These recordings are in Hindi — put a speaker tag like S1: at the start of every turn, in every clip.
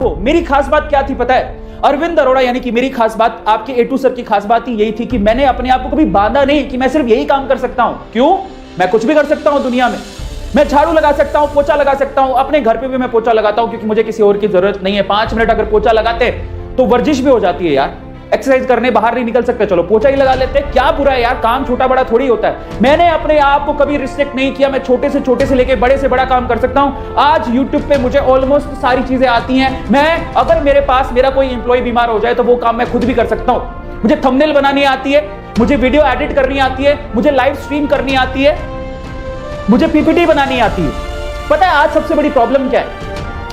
S1: मेरी खास बात क्या थी पता है? अरविंद अरोड़ा यानी कि मेरी खास बात, आपके ए टू सर की खास बात ही यही थी कि मैंने अपने आप को कभी बांधा नहीं कि मैं सिर्फ यही काम कर सकता हूं। क्यों? मैं कुछ भी कर सकता हूं दुनिया में। मैं झाड़ू लगा सकता हूं, पोछा लगा सकता हूं, अपने घर पे भी मैं पोछा लगाता हूं क्योंकि मुझे किसी और की जरूरत नहीं है। 5 मिनट अगर पोछा लगाते तो वर्जिश भी हो जाती है यार। एक्सरसाइज करने बाहर नहीं निकल सकते, चलो पोछा ही लगा लेते हैं, क्या बुरा है यार, काम छोटा बड़ा थोड़ी होता है। मैंने अपने आप को कभी रिस्ट्रिक्ट नहीं किया, मैं छोटे से लेके बड़े से बड़ा काम कर सकता हूं। आज YouTube पे मुझे ऑलमोस्ट सारी चीजें आती हैं। मैं अगर मेरे पास मेरा कोई एम्प्लॉय बीमार हो जाए तो वो काम मैं खुद भी कर सकता हूं। मुझे थंबनेल बनानी आती है, मुझे वीडियो एडिट करनी आती है, मुझे लाइव स्ट्रीम करनी आती है, मुझे पीपीटी बनानी आती है। पता है आज सबसे बड़ी प्रॉब्लम क्या है?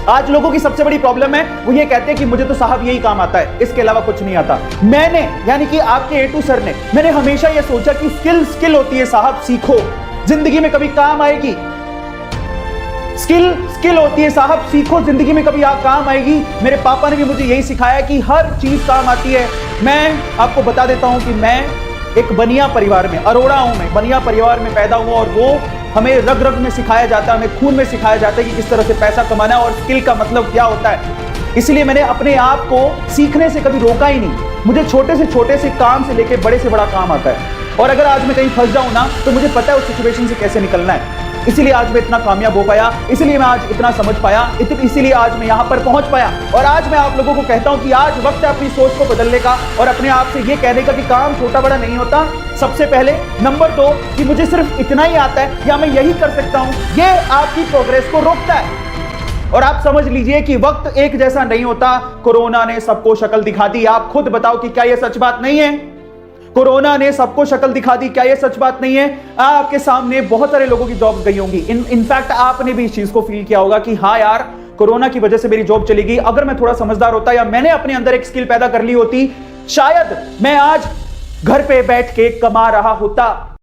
S1: आज लोगों की सबसे बड़ी प्रॉब्लम है, वो ये कहते हैं कि मुझे तो साहब यही काम आता है, इसके अलावा कुछ नहीं आता। मैंने यानी कि आपके ए टू सर ने, मैंने हमेशा ये सोचा कि स्किल होती है साहब, सीखो, जिंदगी में कभी काम आएगी। स्किल होती है साहब, सीखो, जिंदगी में कभी काम आएगी। मेरे पापा ने भी मुझे यही सिखाया कि हर चीज काम आती है। मैं आपको बता देता हूं कि मैं एक बनिया परिवार में, अरोड़ा हूं मैं, बनिया परिवार में पैदा हुआ और वो हमें रग रग में सिखाया जाता है, हमें खून में सिखाया जाता है कि किस तरह से पैसा कमाना है और स्किल का मतलब क्या होता है। इसलिए मैंने अपने आप को सीखने से कभी रोका ही नहीं। मुझे छोटे से काम से लेकर बड़े से बड़ा काम आता है और अगर आज मैं कहीं फंस जाऊं ना तो मुझे पता है उस सिचुएशन से कैसे निकलना है। इसीलिए आज मैं इतना कामयाब हो पाया, इसलिए मैं आज इतना समझ पाया, इसीलिए आज मैं यहां पर पहुंच पाया। और आज मैं आप लोगों को कहता हूं कि आज वक्त है अपनी सोच को बदलने का और अपने आप से यह कहने का कि काम छोटा बड़ा नहीं होता। सबसे पहले नंबर 2 कि मुझे सिर्फ इतना ही आता है या मैं यही कर सकता हूं, यह आपकी प्रोग्रेस को रोकता है। और आप समझ लीजिए कि वक्त एक जैसा नहीं होता। कोरोना ने सबको शक्ल दिखा दी। आप खुद बताओ कि क्या यह सच बात नहीं है? कोरोना ने सबको शक्ल दिखा दी, क्या यह सच बात नहीं है? आपके सामने बहुत सारे लोगों की जॉब गई होंगी। इनफैक्ट आपने भी इस चीज को फील किया होगा कि हाँ यार, कोरोना की वजह से मेरी जॉब चली गई। अगर मैं थोड़ा समझदार होता या मैंने अपने अंदर एक स्किल पैदा कर ली होती, शायद मैं आज घर पे बैठ के कमा रहा होता।